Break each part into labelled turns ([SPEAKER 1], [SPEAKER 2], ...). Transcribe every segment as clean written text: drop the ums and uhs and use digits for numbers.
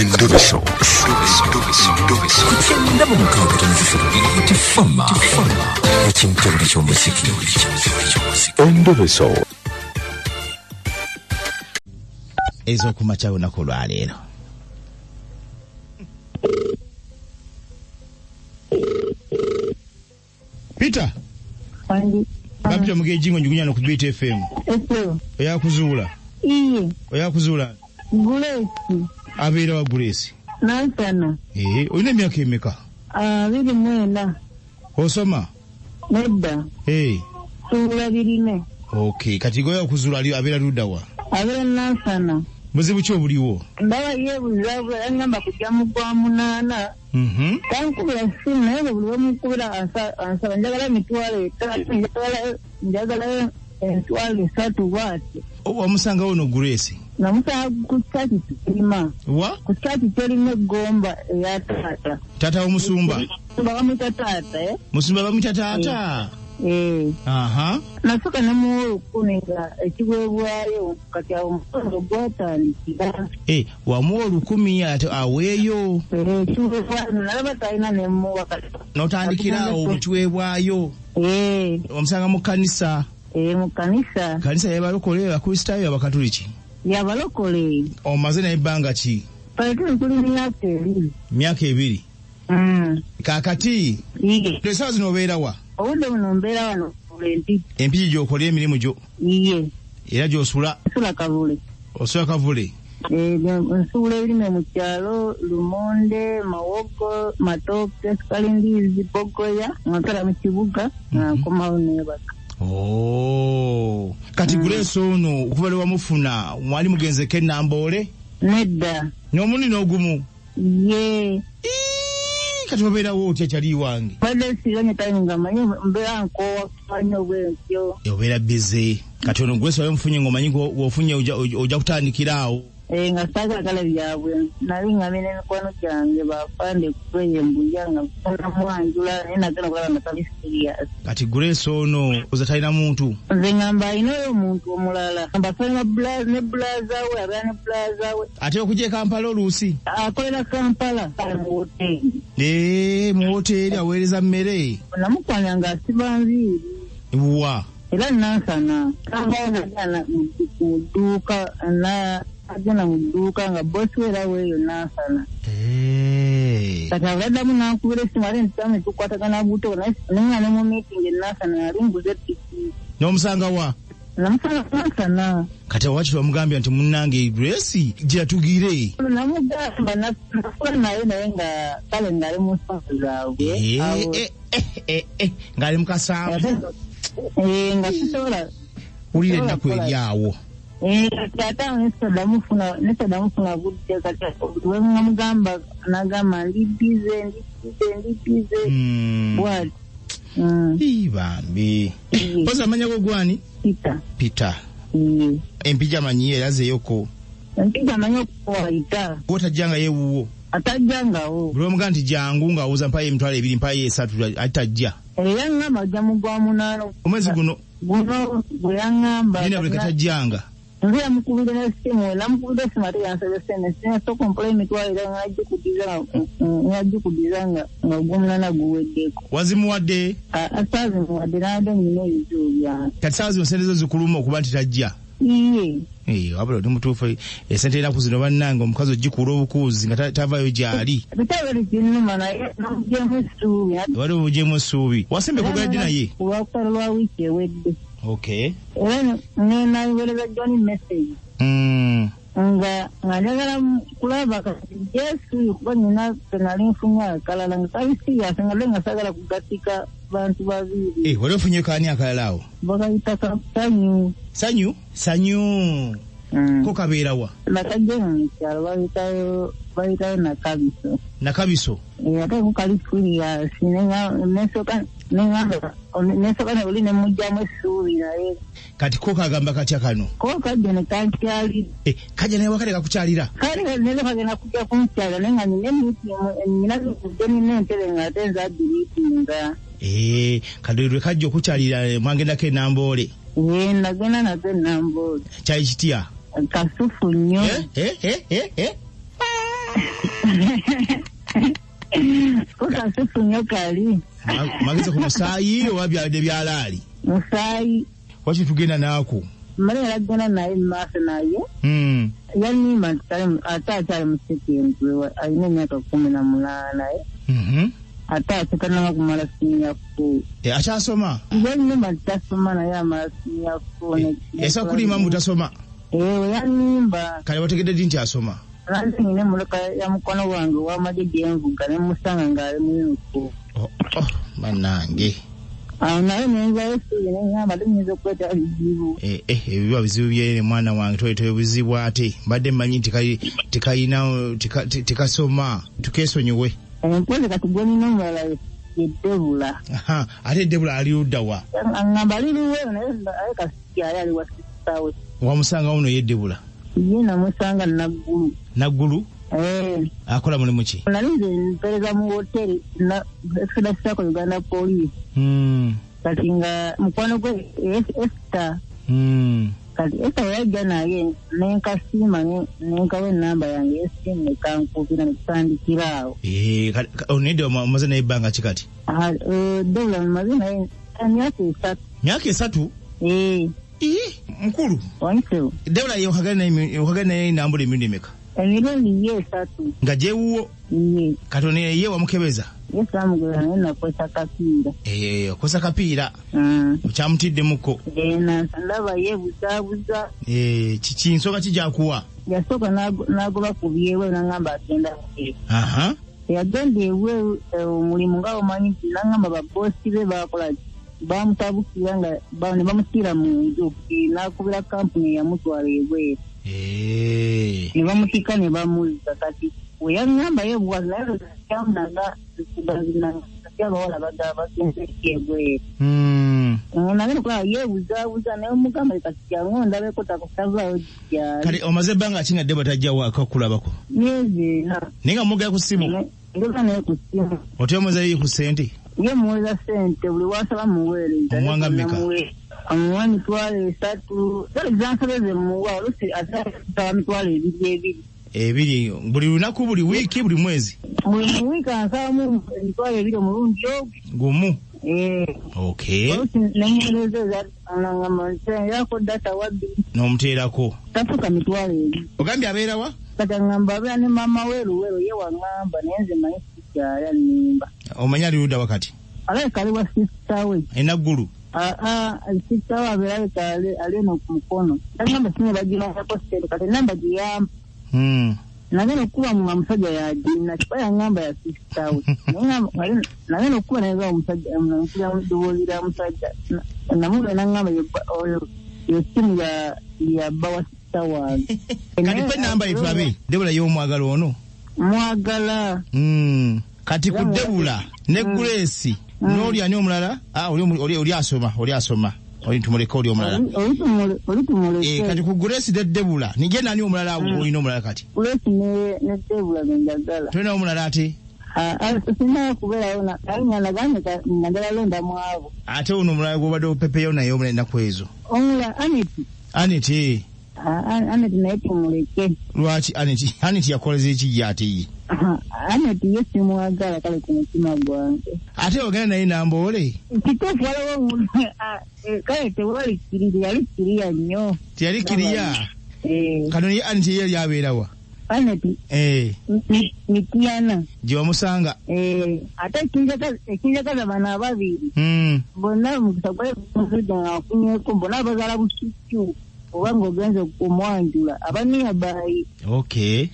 [SPEAKER 1] Endobeso. Kutenda mu mukaaga tifama. Ekintu eky'omuziki. Endobeso.
[SPEAKER 2] Ezo kumacha olunaku lwa leero. Peter. Babyo mugejingo njugunya no ku Beat FM. Oyakuzuula. Oyakuzuula.
[SPEAKER 3] Grace.
[SPEAKER 2] Abeera wa Grace.
[SPEAKER 3] Nansana.
[SPEAKER 2] Olina emyaka emeka?
[SPEAKER 3] 24.
[SPEAKER 2] Osoma?
[SPEAKER 3] Nedda. Suula 24.
[SPEAKER 2] Okay, kati goya okuzuula ali abeera ludda wa?
[SPEAKER 3] Abeera Nansana.
[SPEAKER 2] Buzibu ki obuliwo?
[SPEAKER 3] Ndaba yeebuzaabwe yangamba kujja mu gwa 8. Kankubira simu naye buli bamukubira ansaba njagala emitwalo 3, njagala emitwalo 3 bw'ati.
[SPEAKER 2] Wamusanga ono Grace?
[SPEAKER 3] Namusanga ku kyaki kirima.
[SPEAKER 2] Wa?
[SPEAKER 3] Ku kyaki kirima eggomba eya taata.
[SPEAKER 2] Taata w'omusumba?
[SPEAKER 3] Bamwita taata,
[SPEAKER 2] Musumba bamwita taata?
[SPEAKER 3] Nasuka namuwolukumi nga ekiweebwayo kati awo omusozo gwatandikira.
[SPEAKER 2] Wamuwa 10 aweeyo?
[SPEAKER 3] Nalaba talina nemuwa kati.
[SPEAKER 2] N'otandikira awo mu kiweebwayo? Omusanga mu kkanisa?
[SPEAKER 3] Mu kkanisa.
[SPEAKER 2] Kkanisa y'abalokole abakristaayo abakatuliki?
[SPEAKER 3] Y'abalokole.
[SPEAKER 2] Omaze naye ebbanga ki?
[SPEAKER 3] Tuli myaka 2.
[SPEAKER 2] Myaka 2? Kaakati? Essaawa zino obeera wa?
[SPEAKER 3] Obudde buno mbeera wano Empigi.
[SPEAKER 2] Empigi gy'okola emirimu gyo?
[SPEAKER 3] Iye.
[SPEAKER 2] Era gy'osula?
[SPEAKER 3] Nsula Kavule.
[SPEAKER 2] Osula Kavule?
[SPEAKER 3] Nsuula ebirime mu kyalo, lumonde, mawogo, matooke, sikalindiizi, bogoya, nkala mu kibuga, nkomawo neebaka.
[SPEAKER 2] Kati Grace ono okuva lwe wamufuna mwali mugenzeko Namboole?
[SPEAKER 3] Nedda.
[SPEAKER 2] N'omulundi n'ogumu?
[SPEAKER 3] Ye.
[SPEAKER 2] Kati wabeerawo otya kyali wange?
[SPEAKER 3] Badde siranye time nga manyi mbeera nkoowa kumanya obwentyo.
[SPEAKER 2] Obeera bize. Kati ono Grace wali mufunye ng'omanyi ng'ofunye ojja kutandikira awo?
[SPEAKER 3] Nga saagala byabwe. Nali nga mine mikwano gyange bafande kukweye mbuya nga mwanjula naye nagenda kulaba nga tali serious.
[SPEAKER 2] Kati Grace ono oza talina muntu?
[SPEAKER 3] Nze ngamba alinayo omuntu omulala. Mbasanga ne blaza we, abeera ne blaza we.
[SPEAKER 2] Ate okujja e Kampala oluusi?
[SPEAKER 3] Akolera Kampala mu hoteri.
[SPEAKER 2] Mu hoteri aweereza mmere?
[SPEAKER 3] Namukwanya nga asiba nviiri.
[SPEAKER 2] Wa? Era
[SPEAKER 3] Nansana. Kampala najjana mu dduuka agenda mu dduuka nga bosi we era weeyo Nansana. Kati abaddamu nankubira essimu ate ntitamu tukwatagana buto nenga ne mu meeting Nansana yali nguze tikiti.
[SPEAKER 2] N'omusanga wa?
[SPEAKER 3] Namusanga Nansana.
[SPEAKER 2] Kati awakiri wamugambye nti munnange Grace gira tugire.
[SPEAKER 3] Namugamba nafula naye nga kale ng'ali mu nsonga zaabwe.
[SPEAKER 2] Ng'ali mu kasaamu?
[SPEAKER 3] Nga sisobola.
[SPEAKER 2] Wulira ennaku eryawo.
[SPEAKER 3] Kati nesadamufuna budde kati wemugamba nagamba ndi bize bwati.
[SPEAKER 2] Bambi. Pozi amanya go gwani? Peter. Empigi amanyiye erazeeyoko?
[SPEAKER 3] Empigi amanyi okuwaita.
[SPEAKER 2] Wotajjanga yeewuwo?
[SPEAKER 3] Atajjangawo.
[SPEAKER 2] Buli omugaa nti jangu ng'awuza mpayo emitwalo 2 mpayo 3 atajja.
[SPEAKER 3] Era ngamba ajja mu gwa 8.
[SPEAKER 2] Omwezi guno
[SPEAKER 3] bwe yaŋŋamba.
[SPEAKER 2] Nina buli katajjanga.
[SPEAKER 3] Nze yamukubira n'essimu, namukubira essimu ate yansaba sente. Sinasooka ompola emitwalo era ng'ajjukudiza nga ogw'omunana guweddeko.
[SPEAKER 2] Wazimuwadde?
[SPEAKER 3] Saazimuwadde n'adde nnyina ebizibu byange.
[SPEAKER 2] Kati saawa zino sente zo zikuluma okuba nti tajja?
[SPEAKER 3] Iye.
[SPEAKER 2] Wabula oli mutuufu esente ennaku zino bannange omukazi ogikuula obukuuzi nga tavaayo gy'ali.
[SPEAKER 3] Bitabali kinnuma naye namugyemu essuubi.
[SPEAKER 2] Wali obugyemu essuubi. Wasembe kugadde naye?
[SPEAKER 3] Olwakutalo lwa wiiki ewedde.
[SPEAKER 2] Okay.
[SPEAKER 3] Era naweereza John message. Nga njagala kulaba kati Yesu kuba nina penali nfunye akalala nga kali serious nga lenga sagala kugatika bantu babiri.
[SPEAKER 2] Wali ofunye kaani akalala awo?
[SPEAKER 3] Bakayita Sanyu.
[SPEAKER 2] Sanyu? Ko kabeera wa?
[SPEAKER 3] Nakajja mu kyalo bayitayo Nakabiso. Ate ku kali serious nesooka ne buli ne mujjamu essuubi naye.
[SPEAKER 2] Kati ko kagamba katya kano?
[SPEAKER 3] Ko kajja ne kankyalira.
[SPEAKER 2] Kajja naye wakale kakukyalira?
[SPEAKER 3] Kale nero kagenda kujja kunkyalira naye nga nina zikudde nina entebe ng'ate nzadiriitinga.
[SPEAKER 2] Kadolwe kajja okukyalira mwangendako e Namboole?
[SPEAKER 3] Nagenda nako e Namboole.
[SPEAKER 2] Kyali kitya?
[SPEAKER 3] Kasufu nnyo. Kosa sifunyo kali.
[SPEAKER 2] Mageza ku musaayi owabyalidde byalaali.
[SPEAKER 3] Musaayi.
[SPEAKER 2] Waki tugenda naako?
[SPEAKER 3] Mare yagenda naye maaso naye. Yanima atakyali musekendwe alina emyaka 18. Ata kitana kumala sinya ku.
[SPEAKER 2] Akyasoma?
[SPEAKER 3] Yanima tasoma naye amala sinya ku.
[SPEAKER 2] Esa kulima mutasoma?
[SPEAKER 3] Yanimba.
[SPEAKER 2] Kale wategedde nti asoma?
[SPEAKER 3] Nanti nyine muleka ya mukono wange wa majidi envuga ne musanga ngale muko.
[SPEAKER 2] Manange.
[SPEAKER 3] Naye nenza yesu nyamba dinyizo kweta bizibu.
[SPEAKER 2] Ebiba bizibu byene mwana wange toyitoye bizibu ate. Mbadde mmanyi tikayina tikasoma. Tukesonyiwe.
[SPEAKER 3] Enkweze katugoni nomala Debula.
[SPEAKER 2] Ate Debula ali uddawa.
[SPEAKER 3] Ngamba liliwe naye kasikia yali wasitawe.
[SPEAKER 2] Wamusanga uno ye Debula.
[SPEAKER 3] Yena musanga Naggulu.
[SPEAKER 2] Akola mulimu ki?
[SPEAKER 3] Nalinze mpereza mu hoteli na Exodus Sako Uganda Police. Kati nga mukwano gwe Esther. Kati Esther yajja naye nenkasima nenkawe namba yange esimu nekankubira nekutandikiraawo.
[SPEAKER 2] Onedde omaze naye ebbanga ki kati?
[SPEAKER 3] Debula mumaze naye emyaka 3. Myaka
[SPEAKER 2] 3? Mkulu.
[SPEAKER 3] Wancho.
[SPEAKER 2] Debula yohagana naye nambula emirundi emeka?
[SPEAKER 3] Emirundi 3.
[SPEAKER 2] Nga jeewuwo? Katone ye wamukebeza?
[SPEAKER 3] Yesu amugula naye nakwesa kapiira.
[SPEAKER 2] Okosa kapiira? Okyamutiddemuko?
[SPEAKER 3] Ndaba yeebuzaabuza.
[SPEAKER 2] Kiki nsooka kijakuwa?
[SPEAKER 3] Yasooka n'agoba ku byewe n'angamba agenda eweeru. Yagenda eweeru omulimu nga omanyi nti n'angamba baboosi be bakola bamutabukira nga ne bamutira mu nju n'akubira kampuni yamutwala ebweru. Ne bamutika ne bamuzza kati we yangamba yeebwazi naye kyamunaga abawala bagenze ebweru. Nagenda okulaba yeebuzaabuza naye omugamba kati kyangu ndabeko takutavaayo gyali.
[SPEAKER 2] Kale omaze ebbanga ki nga Debula tajjawo akakulabako?
[SPEAKER 3] Myezi 4.
[SPEAKER 2] Naye nga mugaya ku ssimu?
[SPEAKER 3] Ndoga naye ku ssimu.
[SPEAKER 2] Otyomuzayo ku ssente?
[SPEAKER 3] Ye muweza sente buli wasaba muweereza.
[SPEAKER 2] Omwanga mmeka?
[SPEAKER 3] Amuwa mitwalo 3. Zali zansabeze muwa olusi asaba mitwalo 2.
[SPEAKER 2] Ebiri buli lunaku buli wiiki buli mwezi?
[SPEAKER 3] Buli wiiki ansabamu mitwalo 2 omulundi
[SPEAKER 2] gumu. Okay.
[SPEAKER 3] Olusi nemuweereza anangamba yako data wabbi.
[SPEAKER 2] N'omuteerako?
[SPEAKER 3] Tafuka mitwalo 2.
[SPEAKER 2] Ogambye abeera wa?
[SPEAKER 3] Kati ngamba abeera ne maama weeruweero ye wangamba naye nze manyi sikyala nnimba.
[SPEAKER 2] Omanya ali ludda wakati?
[SPEAKER 3] Alabika ali wa sisita we.
[SPEAKER 2] Enaggulu?
[SPEAKER 3] Sisita we abeerabika ali eno ku mukono. Nagamba singa bagimanyako sente kati namba giyamba. Nagenda okukuba mu musajja yagina kiba yangamba ya sisita we. Nagenda okukuba naye omusajja ddoboozi lya musajja. Namugenda nangamba yessimu yabba wa sisita wange.
[SPEAKER 2] Kati pe namba yetulabe Debula y'omwagala ono?
[SPEAKER 3] Mwagala.
[SPEAKER 2] Kati ku Debula ne Grace n'oli ani omulala? Oli asoma. Oli tumuleka oli omulala.
[SPEAKER 3] Oli tumuleka.
[SPEAKER 2] Kati ku Grace ne Debula nije nani omulala olina omulala kati?
[SPEAKER 3] Grace ne Debula njagala.
[SPEAKER 2] Tolina omulala ate?
[SPEAKER 3] Sina kubeerayo nagambye njagala londa mwabo.
[SPEAKER 2] Ate ono omulala gw'obadde opepeyo naye omulala ennaku ezo?
[SPEAKER 3] Omulala
[SPEAKER 2] Aneti.
[SPEAKER 3] Aneti naye tumuleke.
[SPEAKER 2] Lwaki Aneti yakoleza eki gy'ate ye?
[SPEAKER 3] Aneti ye simwagala kale ku mutima gwange.
[SPEAKER 2] Ate ogenda naye namboole?
[SPEAKER 3] Kituufu waliwo omuntu kale tewali kiriya yali kiriya nnyo.
[SPEAKER 2] Teyali kiriya? Kano ye Aneti ye yali abeerawa?
[SPEAKER 3] Aneti? Mityana.
[SPEAKER 2] Gye wamusanga?
[SPEAKER 3] Ate ekinjagaza bano ababiri. Bonna mukisa gwa musajja ng'afunyeeko bonna abazaala busuccu. Obango ogenze kumwanjula abaniya bayi.
[SPEAKER 2] Okay.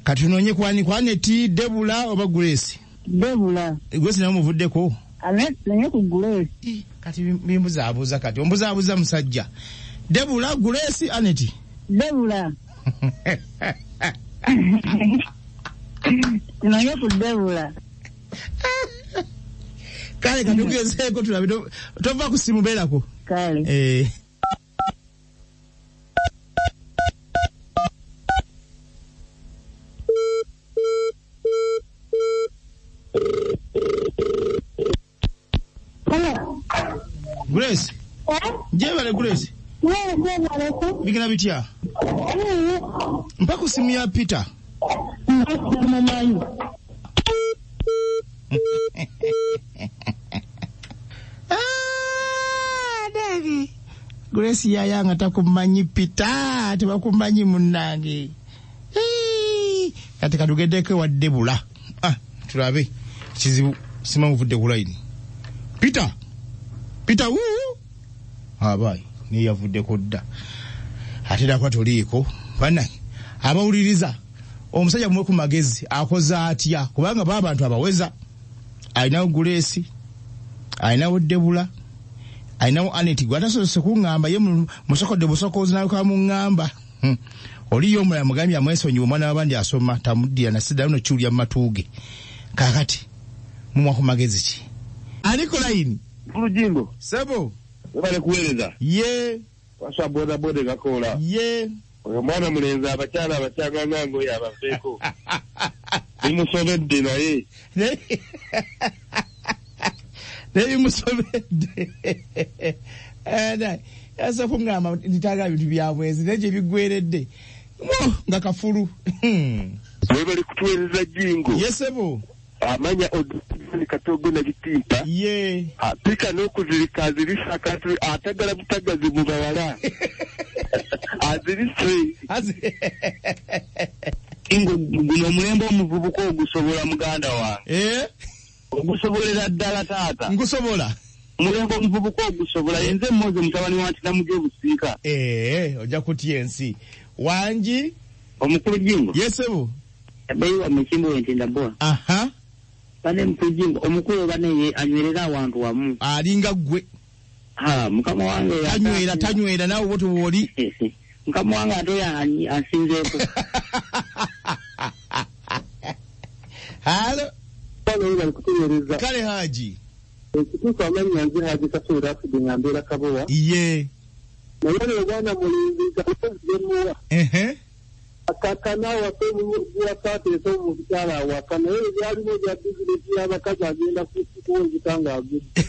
[SPEAKER 2] Kati tunoonye ku Aneti, Debula oba Grace?
[SPEAKER 3] Debula.
[SPEAKER 2] Grace naye omuvuddeko?
[SPEAKER 3] Naye ku Grace.
[SPEAKER 2] Kati bimbuzaabuza kati ombuzaabuza musajja. Debula, Grace, Aneti?
[SPEAKER 3] Debula. Tunoonye ku Debula.
[SPEAKER 2] Kale kati tugezeeko tulabe tova ku simu beerako?
[SPEAKER 3] Kale.
[SPEAKER 2] Grace? Jebale Grace? Bigina bitya? Mpa ku simu ya Peter.
[SPEAKER 3] mumanyi.
[SPEAKER 2] Dagi. Grace yayanga takumanyi Peter, tebakumanyi munnange. Kati katugedeko wa Debula. Tulabe. Kizibu sima muvudde ku line. Peter wuu. Abai, ni yavudde kodda. Atera kwa toliko. Bana. Abawuliriza. Omusajja mwe ku magezi akoza atya kubanga baba abantu abaweza. Alinawo Grace. Alinawo Debula. Alinawo Aneti gwatasoose kungamba ye musokodde busokozi nayo ka mungamba. Oli yo mula mugambi amwesonyi omwana wabandi asoma tamuddia na sida no chulya matuge. Kakati mumwa ku magezi ki. Aliko line.
[SPEAKER 4] Bulujimbo.
[SPEAKER 2] Sebo.
[SPEAKER 4] Wale kuweleza.
[SPEAKER 2] Ye.
[SPEAKER 4] Washa boda boda gakola.
[SPEAKER 2] Ye.
[SPEAKER 4] Oyo mwana mulenza abakyala abakyanga ngango yabafeeko. Bimusobedde naye.
[SPEAKER 2] Bimusobedde. Asa kungamba nitaga bintu byabwezi neje bigweredde. Nga kafuru.
[SPEAKER 4] Wewe bali kutuweleza jingo.
[SPEAKER 2] Yesebo.
[SPEAKER 4] Amanya odukuni katogo na bitimpa.
[SPEAKER 2] Ye.
[SPEAKER 4] Pika n'okuzirika azirisa akatu atagala butagazi mu bawala. Azirisa.
[SPEAKER 3] Ingo guno mulembo omuvubuka ogusobola muganda wange. Ogusobolera ddala taata.
[SPEAKER 2] Ngusobola.
[SPEAKER 3] Mulembo omuvubuka ogusobola yenze mmoze mutabani wa Ntinamugye Busiika.
[SPEAKER 2] Ojja kutya ensi. Wanji.
[SPEAKER 3] Omukulu Jingo.
[SPEAKER 2] Yesebo.
[SPEAKER 3] Abayiwa mukimbo Ntindabwa.
[SPEAKER 2] Aha.
[SPEAKER 3] Bane mukulu Jingo omukulu bane anywerera abantu wamu.
[SPEAKER 2] Alinga gwe.
[SPEAKER 3] Mukama wange
[SPEAKER 2] tanywera nawe woto woli.
[SPEAKER 3] Mukama wange atoya asinzeeko.
[SPEAKER 2] Halo.
[SPEAKER 4] Bali kutuweleza.
[SPEAKER 2] Kale Haji.
[SPEAKER 4] Ekituufu amanya nze Haji Kasoera afudde ng'ambeera Kabowa.
[SPEAKER 2] Ye.
[SPEAKER 4] Naye obwana mulinzi kamuwa. Akakana wate muwa kateesa omukyala awaka naye ebyalimu bya bizinesi y'abakazi agenda kusikula ebitanga agudde.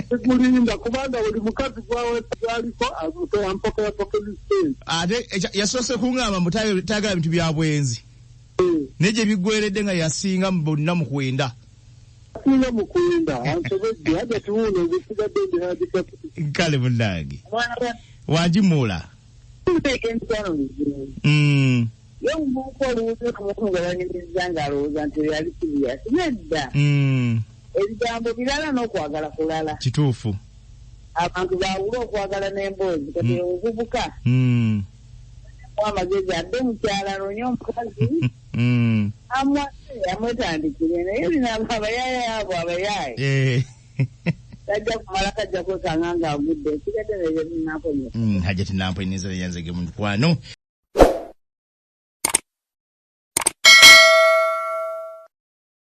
[SPEAKER 4] Sikulinda kubanga buli mukazi gwawe gwaliko ampaka yapokezisente.
[SPEAKER 2] Ate yasoose kungamba mutagala bintu bya bwenzi. Neje bigweredde nga yasinga bonna mu kwenda.
[SPEAKER 4] Asinga mu kwenda ansobedde haja tuwuno ngisigadde ndi Haji Kasoera.
[SPEAKER 2] Kale munnange. Wajimula.
[SPEAKER 3] Yo umuko oluuze kumugabanyiriza ng'alowooza nti yali siriya nedda. Ebigambo birala n'okwagala kulala.
[SPEAKER 2] Kituufu.
[SPEAKER 3] Abantu baawula okwagala n'emboozi kati obuvubuka. Amagezi adde mukyala nonya omukazi. Amwetandikire naye bino abayaaye abo abayaaye. Tajja kumala kajja kwekanga ng'agudde. Sigadde nebyo binamponyeza.
[SPEAKER 2] Hajja tinamponyeza yanzege mu mukwano.